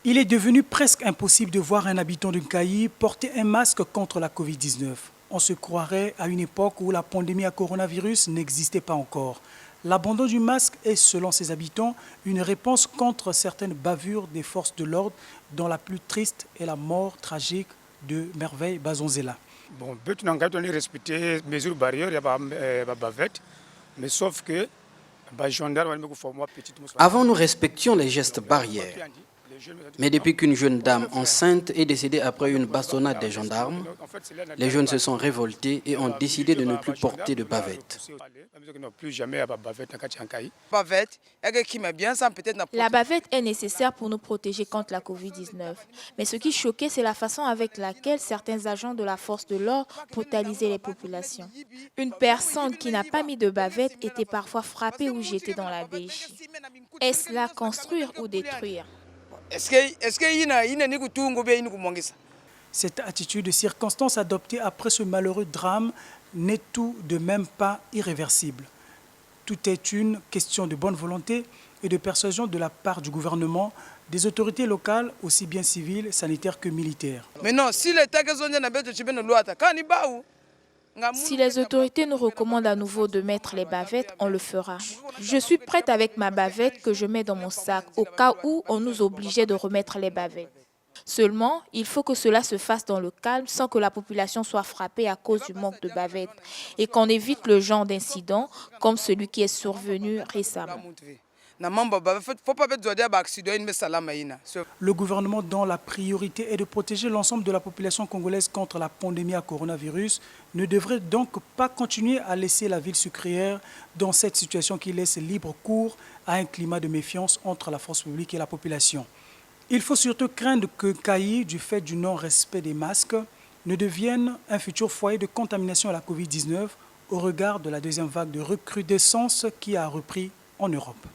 Il est devenu presque impossible de voir un habitant d'un Cailly porter un masque contre la Covid-19. On se croirait à une époque où la pandémie à coronavirus n'existait pas encore. L'abandon du masque est, selon ses habitants, une réponse contre certaines bavures des forces de l'ordre, dont la plus triste est la mort tragique de Merveille Bazonzela. Bon, on a respecté les mesures barrières, il y a pas bavette, mais sauf que avant, nous respections les gestes barrières. Mais depuis qu'une jeune dame enceinte est décédée après une bastonnade des gendarmes, les jeunes se sont révoltés et ont décidé de ne plus porter de bavette. La bavette est nécessaire pour nous protéger contre la Covid-19. Mais ce qui choquait, c'est la façon avec laquelle certains agents de la force de l'ordre brutalisaient les populations. Une personne qui n'a pas mis de bavette était parfois frappée ou jetée dans la BJ. Est-ce là construire ou détruire? Cette attitude de circonstance adoptée après ce malheureux drame n'est tout de même pas irréversible. Tout est une question de bonne volonté et de persuasion de la part du gouvernement, des autorités locales, aussi bien civiles, sanitaires que militaires. Si les autorités nous recommandent à nouveau de mettre les bavettes, on le fera. Je suis prête avec ma bavette que je mets dans mon sac au cas où on nous obligeait de remettre les bavettes. Seulement, il faut que cela se fasse dans le calme sans que la population soit frappée à cause du manque de bavettes et qu'on évite le genre d'incident comme celui qui est survenu récemment. Le gouvernement, dont la priorité est de protéger l'ensemble de la population congolaise contre la pandémie à coronavirus, ne devrait donc pas continuer à laisser la ville sucrière dans cette situation qui laisse libre cours à un climat de méfiance entre la force publique et la population. Il faut surtout craindre que Cailly, du fait du non-respect des masques, ne devienne un futur foyer de contamination à la Covid-19 au regard de la deuxième vague de recrudescence qui a repris en Europe.